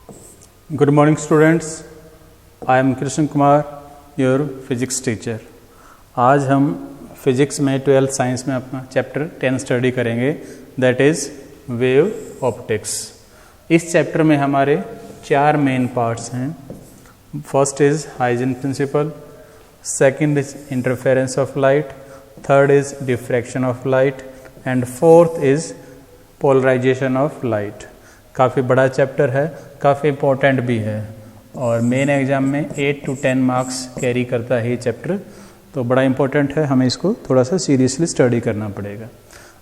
Good morning students, I am Krishna Kumar, your physics teacher. आज हम physics में 12th science में अपना चैप्टर 10 स्टडी करेंगे, दैट इज़ वेव ऑप्टिक्स. इस चैप्टर में हमारे 4 मेन पार्ट्स हैं. First is Huygens principle, second is interference of light, third is diffraction of light and fourth is polarisation of light. काफ़ी बड़ा chapter है, काफ़ी इम्पोर्टेंट भी है और मेन एग्जाम में 8 to 10 मार्क्स कैरी करता है ये चैप्टर, तो बड़ा इम्पोर्टेंट है, हमें इसको थोड़ा सा सीरियसली स्टडी करना पड़ेगा.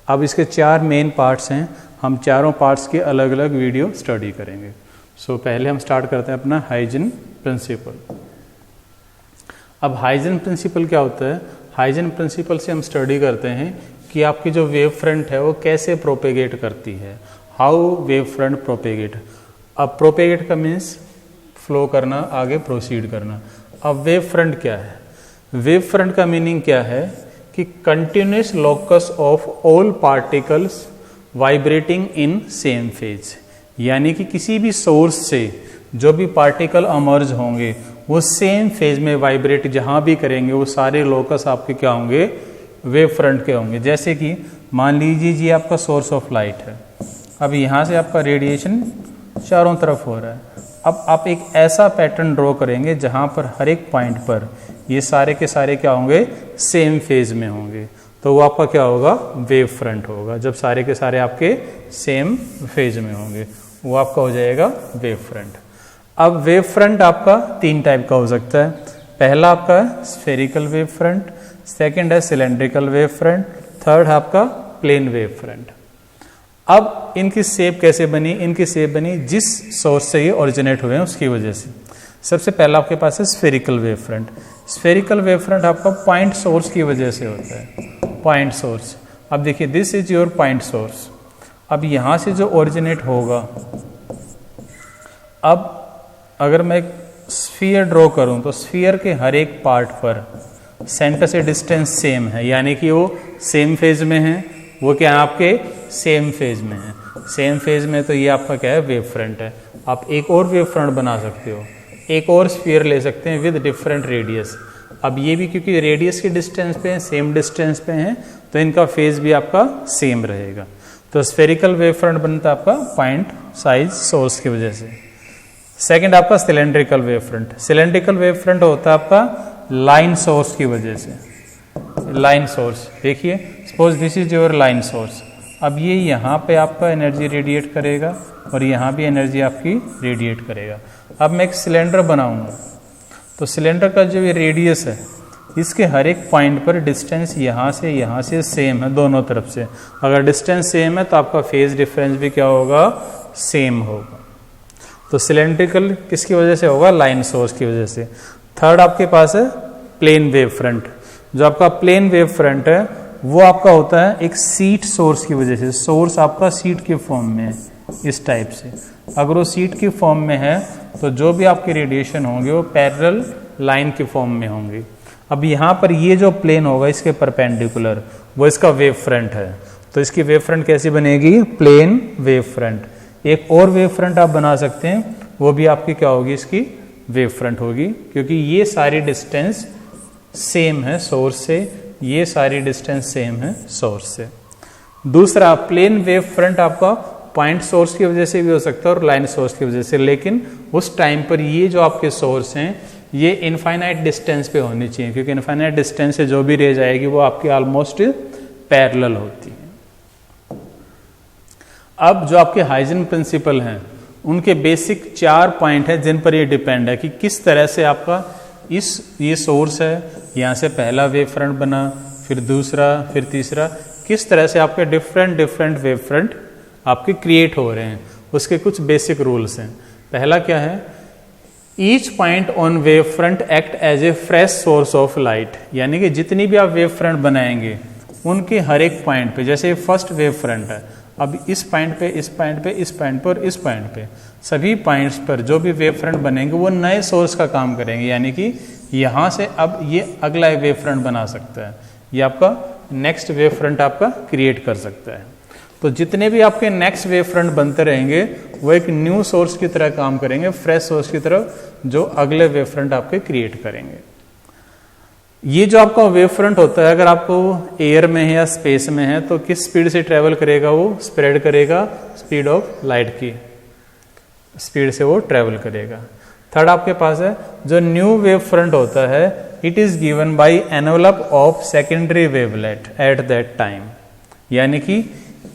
अब इसके 4 मेन पार्ट्स हैं, हम चारों पार्ट्स के अलग अलग वीडियो स्टडी करेंगे. सो पहले हम स्टार्ट करते हैं अपना हाइजन प्रिंसिपल. अब हाइजन प्रिंसिपल क्या होता है? हाइजन प्रिंसिपल से हम स्टडी करते हैं कि आपकी जो वेव फ्रंट है वो कैसे प्रोपेगेट करती है, हाउ वेव फ्रंट प्रोपेगेट. अब प्रोपेगेट का मीन्स फ्लो करना, आगे प्रोसीड करना. अब वेव फ्रंट क्या है? वेव फ्रंट का मीनिंग क्या है कि continuous locus of all particles vibrating in same phase. यानी कि किसी भी सोर्स से जो भी पार्टिकल अमर्ज होंगे वो सेम फेज में वाइब्रेट जहाँ भी करेंगे वो सारे लोकस आपके क्या होंगे? वेव फ्रंट के होंगे. जैसे कि मान लीजिए ये आपका सोर्स ऑफ लाइट है, अब यहाँ से आपका रेडिएशन चारों तरफ हो रहा है. अब आप एक ऐसा पैटर्न ड्रॉ करेंगे जहाँ पर हर एक पॉइंट पर ये सारे के सारे क्या होंगे? सेम फेज में होंगे, तो वो आपका क्या होगा? वेव फ्रंट होगा. जब सारे के सारे आपके सेम फेज में होंगे वो आपका हो जाएगा वेव फ्रंट. अब वेव फ्रंट आपका 3 टाइप का हो सकता है. पहला आपका स्फेरिकल वेव फ्रंट, सेकेंड है सिलेंड्रिकल वेव फ्रंट, थर्ड है आपका प्लेन वेव फ्रंट. अब इनकी शेप कैसे बनी? इनकी शेप बनी जिस सोर्स से ये ओरिजिनेट हुए हैं उसकी वजह से. सबसे पहला आपके पास है spherical wave front. Spherical wave front आपका पॉइंट सोर्स की वजह से होता है. पॉइंट सोर्स, अब देखिए this is your point source. अब यहाँ से जो ओरिजिनेट होगा, अब अगर मैं एक स्फीयर ड्रॉ करूँ तो स्फीयर के हर एक पार्ट पर सेंटर से डिस्टेंस सेम है, यानी कि वो सेम फेज में है. वो क्या है? आपके सेम फेज में है. सेम फेज में तो ये आपका क्या है? वेव फ्रंट है. आप एक और वेव फ्रंट बना सकते हो, एक और स्फीयर ले सकते हैं विद डिफरेंट रेडियस. अब ये भी क्योंकि रेडियस के डिस्टेंस पे हैं, सेम डिस्टेंस पे हैं, तो इनका फेज भी आपका सेम रहेगा. तो स्फेरिकल वेव फ्रंट बनता है आपका पॉइंट साइज सोर्स की वजह से. सेकेंड आपका cylindrical wave front. Cylindrical wave front होता है आपका लाइन सोर्स की वजह से. लाइन सोर्स देखिए, suppose this is your line source. अब ये यहाँ पे आपका एनर्जी रेडिएट करेगा और यहाँ भी एनर्जी आपकी रेडिएट करेगा. अब मैं एक सिलेंडर बनाऊंगा तो सिलेंडर का जो ये रेडियस है इसके हर एक पॉइंट पर डिस्टेंस यहाँ से सेम है दोनों तरफ से. अगर डिस्टेंस सेम है तो आपका फेज डिफरेंस भी क्या होगा? सेम होगा. तो सिलेंड्रिकल किसकी वजह से होगा? लाइन सोर्स की वजह से. थर्ड आपके पास है प्लेन वेव फ्रंट. जो आपका प्लेन वेव फ्रंट है वो आपका होता है एक सीट सोर्स की वजह से. सोर्स आपका सीट के फॉर्म में है इस टाइप से. अगर वो सीट की फॉर्म में है तो जो भी आपके रेडिएशन होंगे वो पैरेलल लाइन के फॉर्म में होंगे. अब यहाँ पर ये जो प्लेन होगा इसके परपेंडिकुलर वो इसका वेव फ्रंट है, तो इसकी वेव फ्रंट कैसी बनेगी? Plane wave front. एक और वेव फ्रंट आप बना सकते हैं, वो भी आपकी क्या होगी? इसकी वेव फ्रंट होगी, क्योंकि ये सारी डिस्टेंस सेम है सोर्स से, ये सारी डिस्टेंस सेम है सोर्स से. दूसरा प्लेन वेव फ्रंट आपका पॉइंट सोर्स की वजह से भी हो सकता है और लाइन सोर्स की वजह से, लेकिन उस टाइम पर ये जो आपके सोर्स हैं ये इनफाइनाइट डिस्टेंस पे होनी चाहिए, क्योंकि इनफाइनाइट डिस्टेंस से जो भी रेज आएगी वो आपकी ऑलमोस्ट पैरेलल होती है. अब जो आपके हाइजन प्रिंसिपल हैं उनके बेसिक 4 पॉइंट है जिन पर ये डिपेंड है कि किस तरह से आपका ये सोर्स है, यहाँ से पहला वेव फ्रंट बना, फिर दूसरा, फिर तीसरा, किस तरह से आपके डिफरेंट वेव फ्रंट आपके क्रिएट हो रहे हैं. उसके कुछ बेसिक रूल्स हैं. पहला क्या है? Each point on wave front act as a fresh source of light. यानी कि जितनी भी आप वेव फ्रंट बनाएंगे उनके हर एक पॉइंट पे, जैसे फर्स्ट वेव फ्रंट है, अब इस पॉइंट पे, इस पॉइंट पे, इस पॉइंट पर, इस पॉइंट पे, सभी पॉइंट्स पर जो भी वेव फ्रंट बनेंगे वो नए सोर्स का काम करेंगे. यानी कि यहाँ से अब ये अगला वेव फ्रंट बना सकता है, ये आपका नेक्स्ट वेव फ्रंट आपका क्रिएट कर सकता है. तो जितने भी आपके नेक्स्ट वेव फ्रंट बनते रहेंगे वो एक न्यू सोर्स की तरह काम करेंगे, फ्रेश सोर्स की तरह, जो अगले वेव फ्रंट आपके क्रिएट करेंगे। ये जो आपका वेव फ्रंट होता है, अगर आपको एयर में है या स्पेस में है तो किस स्पीड से ट्रेवल करेगा? वो स्प्रेड करेगा, स्पीड ऑफ लाइट की स्पीड से वो ट्रेवल करेगा। थर्ड आपके पास है जो न्यू वेव फ्रंट होता है, it is given by envelope of secondary wavelet at that time, यानी कि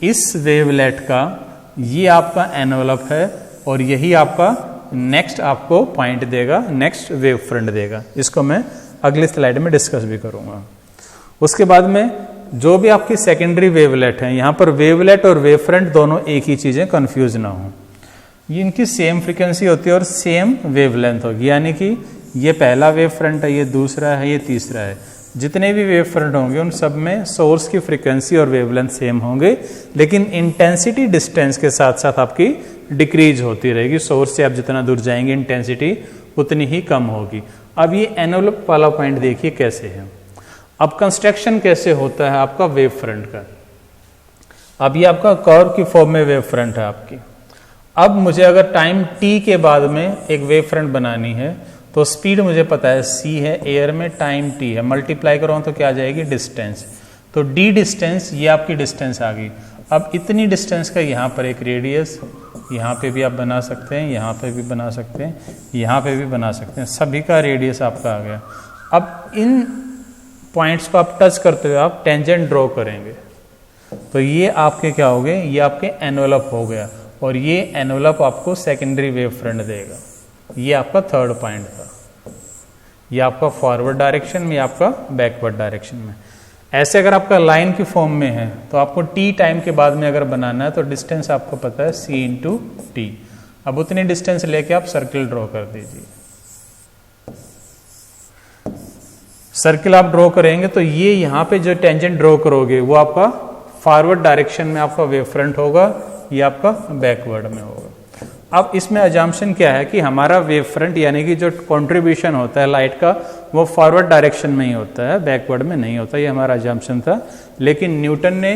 इस वेवलेट का ये आपका एनवलप है और यही आपका नेक्स्ट आपको पॉइंट देगा, नेक्स्ट वेव फ्रंट देगा। इसको मैं अगली स्लाइड में डिस्कस भी करूंगा। उसके बाद में जो भी आपकी सेकेंडरी वेवलेट है, यहां पर वेवलेट और वेव फ्रंट दोनों एक ही चीजें, कंफ्यूज ना हो। ये इनकी सेम फ्रीक्वेंसी होती है और सेम वेवलेंथ होगी, यानी कि ये पहला वेव फ्रंट है, ये दूसरा है, ये तीसरा है। जितने भी वेव फ्रंट होंगे उन सब में सोर्स की फ्रीक्वेंसी और वेवलेंथ सेम होंगे, लेकिन इंटेंसिटी डिस्टेंस के साथ साथ आपकी डिक्रीज होती रहेगी। सोर्स से आप जितना दूर जाएंगे इंटेंसिटी उतनी ही कम होगी। अब ये एनवलप वाला पॉइंट देखिए कैसे है। अब कंस्ट्रक्शन कैसे होता है आपका वेव फ्रंट का। अब ये आपका कर्व की फॉर्म में वेव फ्रंट है आपकी। अब मुझे अगर टाइम t के बाद में एक वेव फ्रंट बनानी है तो स्पीड मुझे पता है c है, एयर में टाइम t है, मल्टीप्लाई करो तो क्या आ जाएगी? डिस्टेंस। तो d डिस्टेंस, ये आपकी डिस्टेंस आ गई। अब इतनी डिस्टेंस का यहाँ पर एक रेडियस, यहाँ पे भी आप बना सकते हैं, यहाँ पे भी बना सकते हैं, यहाँ पे भी बना सकते हैं, सभी का रेडियस आपका आ गया। अब इन पॉइंट्स को आप टच करते हुए आप टेंजेंट ड्रॉ करेंगे तो ये आपके क्या हो गए? ये आपके एनवलप हो गया और ये एनवलप आपको सेकेंडरी वेव फ्रंट देगा। ये आपका थर्ड पॉइंट था। ये आपका फॉरवर्ड डायरेक्शन में, आपका बैकवर्ड डायरेक्शन में। ऐसे अगर आपका लाइन की फॉर्म में है तो आपको t टाइम के बाद में अगर बनाना है तो डिस्टेंस आपको पता है c इंटू टी। अब उतनी डिस्टेंस लेके आप सर्किल ड्रॉ कर दीजिए। सर्किल आप ड्रॉ करेंगे तो ये यहाँ पे जो टेंजेंट ड्रॉ करोगे वो आपका फॉरवर्ड डायरेक्शन में आपका वेव फ्रंट होगा, ये आपका बैकवर्ड में होगा। अब इसमें अजम्पशन क्या है कि हमारा वेव फ्रंट यानी कि जो कंट्रीब्यूशन होता है लाइट का वो फॉरवर्ड डायरेक्शन में ही होता है, बैकवर्ड में नहीं होता। ये हमारा अजम्पशन था, लेकिन न्यूटन ने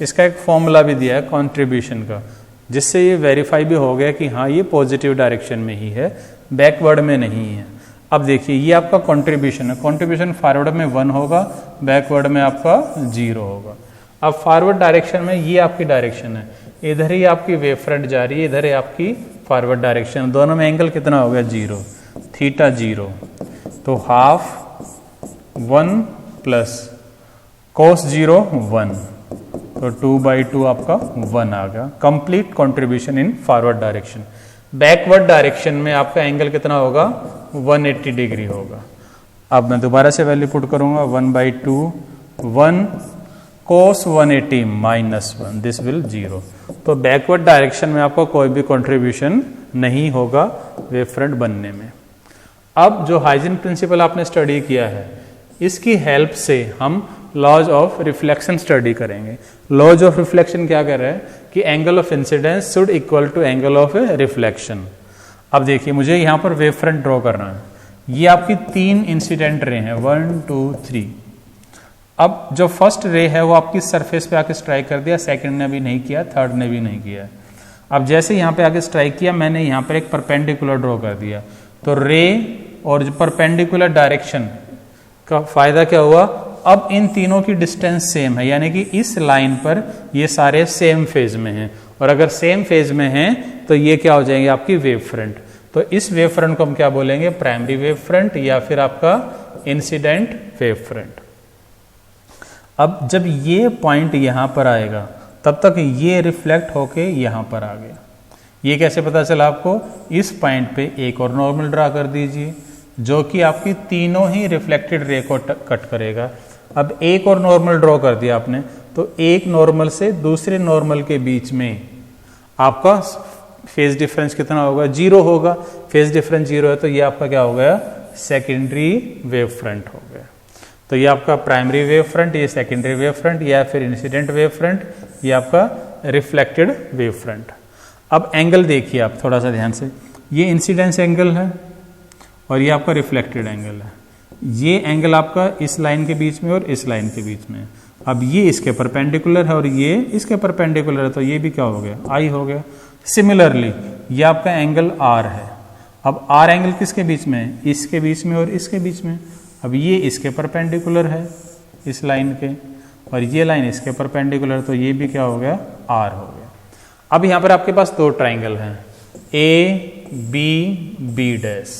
इसका एक फॉर्मूला भी दिया है कंट्रीब्यूशन का, जिससे ये वेरीफाई भी हो गया कि हाँ ये पॉजिटिव डायरेक्शन में ही है, बैकवर्ड में नहीं है। अब देखिए ये आपका कंट्रीब्यूशन है, कंट्रीब्यूशन फॉरवर्ड में 1 होगा, बैकवर्ड में आपका 0 होगा। अब फॉरवर्ड डायरेक्शन में ये आपकी डायरेक्शन है, इधर ही आपकी वेव फ्रंट जा रही है, इधर है आपकी फॉरवर्ड डायरेक्शन, दोनों में एंगल कितना हो गया? 0, थीटा 0। तो हाफ 1 प्लस कोस 0 1, तो 2/2 आपका 1 आ गया। Complete contribution in forward direction. Backward direction में आपका एंगल कितना होगा? 180 डिग्री होगा। अब मैं दोबारा से वैल्यू पुट करूंगा, 1/2 1 cos 180 -1, दिस विल 0। तो बैकवर्ड डायरेक्शन में आपको कोई भी कंट्रीब्यूशन नहीं होगा वेव फ्रंट बनने में। अब जो हाइजेन प्रिंसिपल आपने स्टडी किया है, इसकी हेल्प से हम लॉज ऑफ रिफ्लेक्शन स्टडी करेंगे। लॉज ऑफ रिफ्लेक्शन क्या कर रहा है कि angle of incidence should equal to angle of reflection. अब देखिए मुझे यहाँ पर वेव फ्रंट ड्रॉ करना है। ये आपकी 3 इंसिडेंट रे हैं, 1 2 3। अब जो फर्स्ट रे है वो आपकी सरफेस पे आके स्ट्राइक कर दिया, सेकंड ने भी नहीं किया, थर्ड ने भी नहीं किया। अब जैसे यहाँ पे आके स्ट्राइक किया, मैंने यहाँ पर एक परपेंडिकुलर ड्रॉ कर दिया, तो रे और जो परपेंडिकुलर डायरेक्शन का फायदा क्या हुआ? अब इन तीनों की डिस्टेंस सेम है, यानी कि इस लाइन पर ये सारे सेम फेज में हैं, और अगर सेम फेज में हैं तो ये क्या हो जाएंगे? आपकी वेव फ्रंट। तो इस वेव फ्रंट को हम क्या बोलेंगे? प्राइमरी वेव फ्रंट या फिर आपका इंसिडेंट वेव फ्रंट। अब जब ये पॉइंट यहां पर आएगा तब तक ये रिफ्लेक्ट होके यहां पर आ गया। ये कैसे पता चला आपको? इस पॉइंट पे एक और नॉर्मल ड्रा कर दीजिए जो कि आपकी तीनों ही रिफ्लेक्टेड रे को कट करेगा। अब एक और नॉर्मल ड्रॉ कर दिया आपने, तो एक नॉर्मल से दूसरे नॉर्मल के बीच में आपका फेज डिफरेंस कितना होगा? 0 होगा। फेज डिफरेंस 0 है तो ये आपका क्या हो गया? सेकेंडरी वेव फ्रंट हो गया। तो ये आपका प्राइमरी वेव फ्रंट, ये सेकेंडरी वेव फ्रंट, या फिर इंसिडेंट वेव फ्रंट, ये आपका रिफ्लेक्टेड वेव फ्रंट। अब एंगल देखिए आप थोड़ा सा ध्यान से, ये इंसिडेंस एंगल है और ये आपका रिफ्लेक्टेड एंगल है। ये एंगल आपका इस लाइन के बीच में और इस लाइन के बीच में। अब ये इसके परपेंडिकुलर है और ये इसके परपेंडिकुलर है, तो ये भी क्या हो गया? आई हो गया। सिमिलरली ये आपका एंगल आर है। अब आर एंगल किसके बीच में है? इसके बीच में और इसके बीच में। अब ये इसके परपेंडिकुलर है इस लाइन के, और ये लाइन इसके परपेंडिकुलर, तो ये भी क्या हो गया? आर हो गया। अब यहां पर आपके पास दो ट्राइंगल हैं, A B B dash,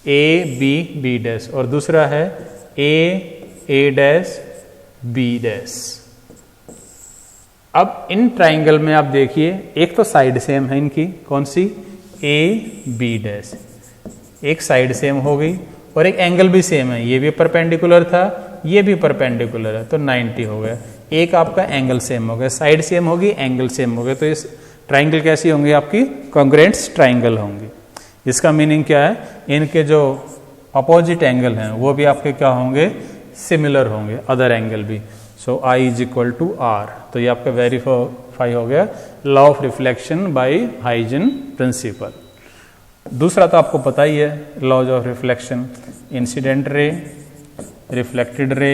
A B B dash, और दूसरा है ए डैश बी डैश। अब इन ट्राइंगल में आप देखिए, एक तो साइड सेम है इनकी, कौन सी? ए बी डैश, एक साइड सेम हो गई, और एक एंगल भी सेम है, ये भी परपेंडिकुलर था, ये भी परपेंडिकुलर है, तो 90 हो गया। एक आपका एंगल सेम हो गया, साइड सेम होगी, एंगल सेम हो गया, तो इस ट्राइंगल कैसी होंगी? आपकी कॉन्ग्रुएंट्स ट्राइंगल होंगी। इसका मीनिंग क्या है? इनके जो अपोजिट एंगल हैं वो भी आपके क्या होंगे? सिमिलर होंगे, अदर एंगल भी। So I is equal to R. तो ये आपका वेरीफाई हो गया law of reflection by Huygens principle. दूसरा तो आपको पता ही है, laws of reflection, incident ray, reflected ray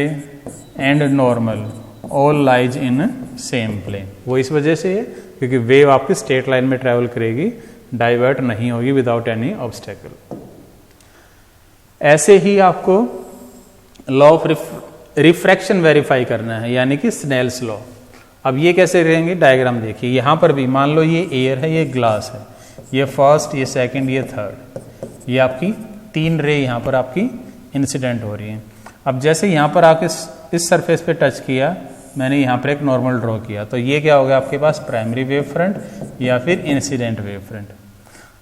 and normal all lies in same plane. वो इस वजह से है क्योंकि वेव आपकी स्ट्रेट लाइन में ट्रेवल करेगी, डाइवर्ट नहीं होगी विदाउट एनी ऑब्स्टेकल। ऐसे ही आपको लॉ ऑफ रिफ्रैक्शन वेरीफाई करना है, यानी कि स्नेल्स लॉ। अब ये कैसे रहेंगे? डायग्राम देखिए, यहां पर भी मान लो ये एयर है, ये ग्लास है, ये फर्स्ट, ये सेकंड, ये थर्ड, ये आपकी तीन रे यहां पर आपकी इंसिडेंट हो रही है। अब जैसे यहां पर आके इस सरफेस पे टच किया, मैंने यहां पर एक नॉर्मल ड्रॉ किया, तो ये क्या हो गया आपके पास? प्राइमरी वेव फ्रंट या फिर इंसिडेंट वेव फ्रंट।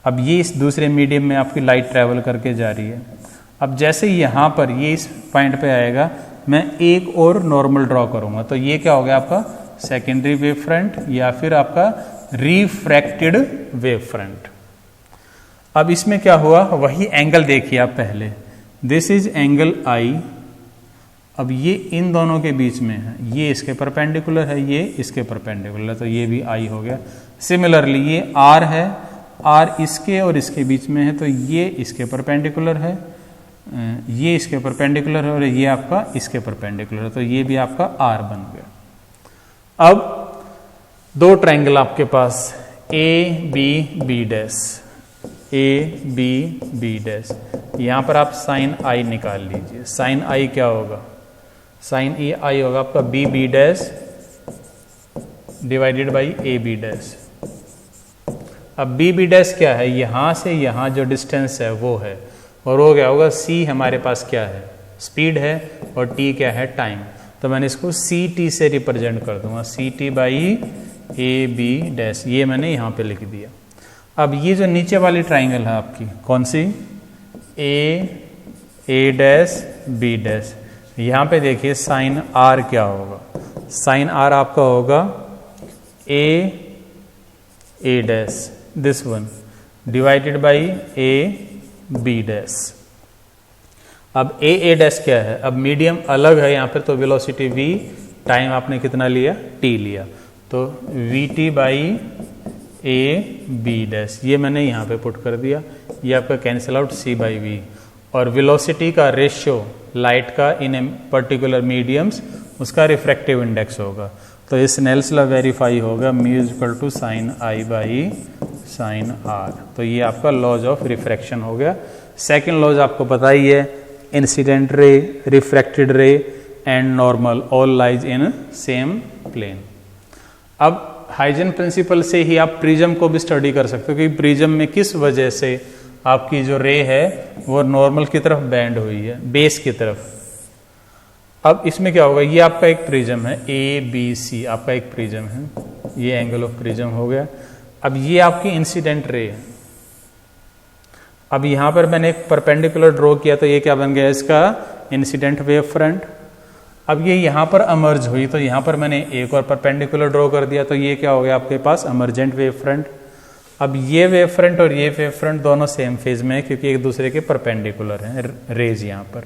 अब ये इस दूसरे मीडियम में आपकी लाइट ट्रेवल करके जा रही है। अब जैसे यहां पर ये इस पॉइंट पे आएगा, मैं एक और नॉर्मल ड्रॉ करूंगा, तो ये क्या हो गया आपका? सेकेंडरी वेव फ्रंट या फिर आपका रिफ्रैक्टेड वेव फ्रंट। अब इसमें क्या हुआ? वही एंगल देखिए आप पहले, दिस इज एंगल आई। अब ये इन दोनों के बीच में है, ये इसके परपेंडिकुलर है, ये इसके परपेंडिकुलर, तो ये भी आई हो गया। सिमिलरली ये आर है, आर इसके और इसके बीच में है, तो ये इसके परपेंडिकुलर है, ये इसके परपेंडिकुलर है, और ये आपका इसके परपेंडिकुलर है, तो ये भी आपका आर बन गया। अब दो ट्रायंगल आपके पास, A B B dash, A B B dash, यहां पर आप साइन आई निकाल लीजिए। साइन आई क्या होगा? साइन ई आई होगा आपका B B dash divided by A B dash. अब बी बी डैश क्या है? यहां से यहां जो डिस्टेंस है वो है, और वो क्या होगा? सी हमारे पास क्या है? स्पीड है, और टी क्या है? टाइम। तो मैंने इसको सी टी से रिप्रेजेंट कर दूंगा, C T by A B dash, ये मैंने यहां पे लिख दिया। अब ये जो नीचे वाली ट्राइंगल है आपकी, कौन सी? ए डैश बी डैश, यहां पे देखिए साइन आर क्या होगा? साइन आर आपका होगा A dash, this one, divided by A B dash. अब ए डैश क्या है? अब मीडियम अलग है यहां पर, तो वेलोसिटी v, टाइम आपने कितना लिया? t लिया, तो V T by A B dash, ये मैंने यहां पे पुट कर दिया, ये आपका cancel out c by V. और वेलोसिटी का रेशियो लाइट का इन ए पर्टिकुलर मीडियम्स, उसका रिफ्रैक्टिव इंडेक्स होगा, तो ये स्नेल्स लॉ वेरीफाई होगा, mu is equal to sine I by sine R. तो ये आपका लॉज ऑफ रिफ्रैक्शन हो गया। सेकेंड लॉज आपको पता ही है, incident ray, refracted ray and normal all lies in same plane. अब हाइजन प्रिंसिपल से ही आप प्रिज्म को भी स्टडी कर सकते हो कि प्रिज्म में किस वजह से आपकी जो रे है वो नॉर्मल की तरफ बैंड हुई है, बेस की तरफ। अब इसमें क्या होगा? ये आपका एक प्रिज्म है, ए बी सी आपका एक प्रिज्म है, ये एंगल ऑफ प्रिज्म हो गया। अब ये आपकी इंसिडेंट रे है। अब यहां पर मैंने एक परपेंडिकुलर ड्रॉ किया, तो ये क्या बन गया? इसका इंसिडेंट वेव फ्रंट। अब ये यहां पर अमर्ज हुई, तो यहां पर मैंने एक और परपेंडिकुलर ड्रॉ कर दिया, तो ये क्या हो गया आपके पास? अमर्जेंट वेव फ्रंट। अब ये वेव फ्रंट और ये वेव फ्रंट दोनों सेम फेज में है, क्योंकि एक दूसरे के परपेंडिकुलर हैं रेज यहां पर।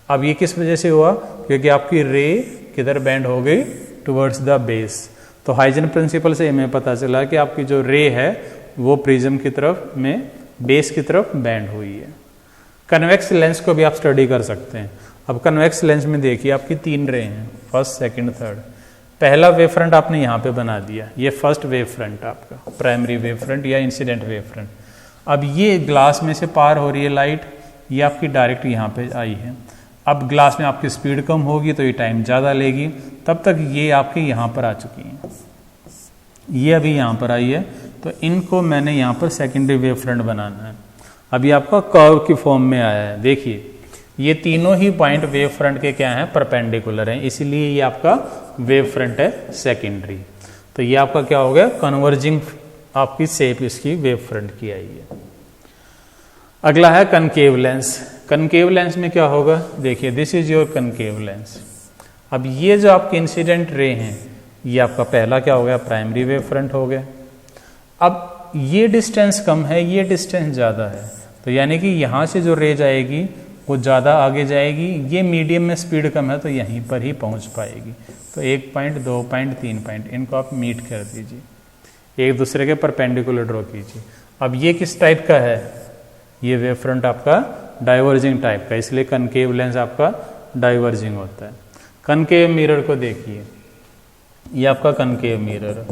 अब ये किस वजह से हुआ? क्योंकि आपकी रे किधर बैंड हो गई? Towards the base. तो हाइजन प्रिंसिपल से हमें पता चला कि आपकी जो रे है वो प्रिज्म की तरफ में, बेस की तरफ बैंड हुई है। कन्वेक्स लेंस को भी आप स्टडी कर सकते हैं। अब कन्वेक्स लेंस में देखिए आपकी तीन रे हैं, फर्स्ट सेकंड थर्ड। पहला वेव फ्रंट आपने यहाँ पे बना दिया, ये फर्स्ट वेव फ्रंट आपका, प्राइमरी वेव फ्रंट या इंसिडेंट वेव फ्रंट। अब ये ग्लास में से पार हो रही है लाइट, ये आपकी डायरेक्ट यहाँ पे आई है। अब ग्लास में आपकी स्पीड कम होगी तो ये टाइम ज़्यादा लेगी, तब तक ये आपके यहाँ पर आ चुकी हैं, ये अभी यहाँ पर आई है, तो इनको मैंने यहाँ पर सेकेंडरी वेव फ्रंट बनाना है। अभी आपका कर्व की फॉर्म में आया है, देखिए ये तीनों ही पॉइंट वेव फ्रंट के क्या हैं, परपेंडिकुलर हैं, इसीलिए ये आपका वेव फ्रंट है सेकेंडरी। तो ये आपका क्या हो गया, कन्वर्जिंग आपकी शेप इसकी वेव फ्रंट की आई है। अगला है कनकेव लेंस। कनकेव लेंस में क्या होगा, देखिए this is your concave lens. अब ये जो आपके इंसिडेंट रे हैं, ये आपका पहला क्या हो गया, प्राइमरी वेव फ्रंट हो गया। अब ये डिस्टेंस कम है, ये डिस्टेंस ज़्यादा है, तो यानी कि यहाँ से जो रे जाएगी वो ज़्यादा आगे जाएगी, ये मीडियम में स्पीड कम है तो यहीं पर ही पहुँच पाएगी। तो 1 पॉइंट, 2 पॉइंट, 3 पॉइंट, इनको आप मीट कर दीजिए, एक दूसरे के परपेंडिकुलर ड्रॉ कीजिए। अब ये किस टाइप का है, ये वेव फ्रंट आपका डाइवर्जिंग टाइप का, इसलिए कनकेव लेंस आपका डाइवर्जिंग होता है। कनकेव मिरर को देखिए, ये आपका कनकेव मिरर,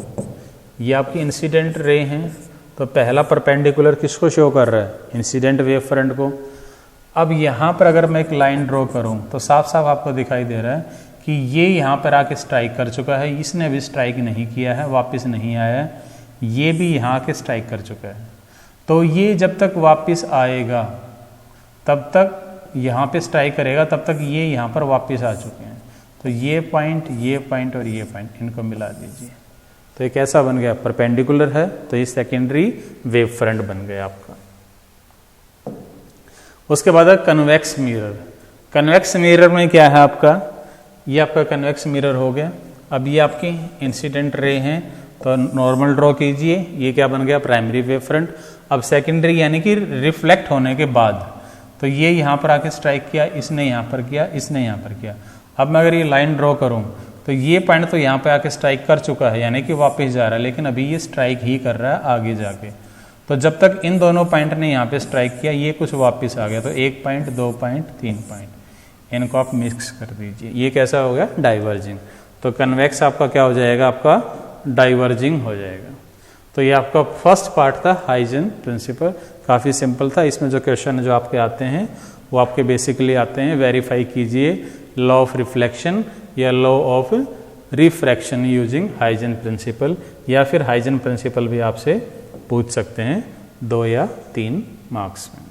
ये आपकी इंसिडेंट रे हैं, तो पहला परपेंडिकुलर किसको शो कर रहा है, इंसिडेंट वेव फ्रंट को। अब यहाँ पर अगर मैं एक लाइन ड्रॉ करूँ तो साफ साफ आपको दिखाई दे रहा है कि ये यहाँ पर आके स्ट्राइक कर चुका है, इसने अभी स्ट्राइक नहीं किया है, वापस नहीं आया है, ये भी यहाँ आके स्ट्राइक कर चुका है। तो ये जब तक वापस आएगा तब तक यहाँ पे स्ट्राइक करेगा, तब तक ये यहाँ पर वापस आ चुके हैं। तो ये पॉइंट और ये पॉइंट, इनको मिला दीजिए, तो ये कैसा बन गया, परपेंडिकुलर है, तो ये सेकेंडरी वेव फ्रंट बन गया आपका। उसके बाद है कन्वेक्स मिरर। कन्वेक्स मिरर में क्या है आपका, ये आपका कन्वेक्स मिरर हो गया। अब ये आपकी इंसिडेंट रे हैं, तो नॉर्मल ड्रॉ कीजिए, ये क्या बन गया, प्राइमरी वेव फ्रंट। अब सेकेंडरी यानी कि रिफ्लेक्ट होने के बाद, तो ये यहाँ पर आके स्ट्राइक किया, इसने यहाँ पर किया, इसने यहाँ पर किया। अब मैं अगर ये लाइन ड्रॉ करूँ तो ये पॉइंट तो यहाँ पे आके स्ट्राइक कर चुका है, यानी कि वापस जा रहा है, लेकिन अभी ये स्ट्राइक ही कर रहा है आगे जाके। तो जब तक इन दोनों पॉइंट ने यहाँ पे स्ट्राइक किया, ये कुछ वापस आ गया, तो 1 पॉइंट, 2 पॉइंट, 3 पॉइंट, इनको आप मिक्स कर दीजिए, ये कैसा हो गया, डाइवर्जिंग। तो कन्वेक्स आपका क्या हो जाएगा, आपका डाइवर्जिंग हो जाएगा। तो ये आपका फर्स्ट पार्ट था हाइजन प्रिंसिपल, काफ़ी सिंपल था। इसमें जो क्वेश्चन जो आपके आते हैं वो आपके बेसिकली आते हैं, वेरीफाई कीजिए लॉ ऑफ रिफ्लेक्शन या law of refraction using Huygens principle, या फिर हाइजन प्रिंसिपल भी आपसे पूछ सकते हैं 2 या 3 मार्क्स में।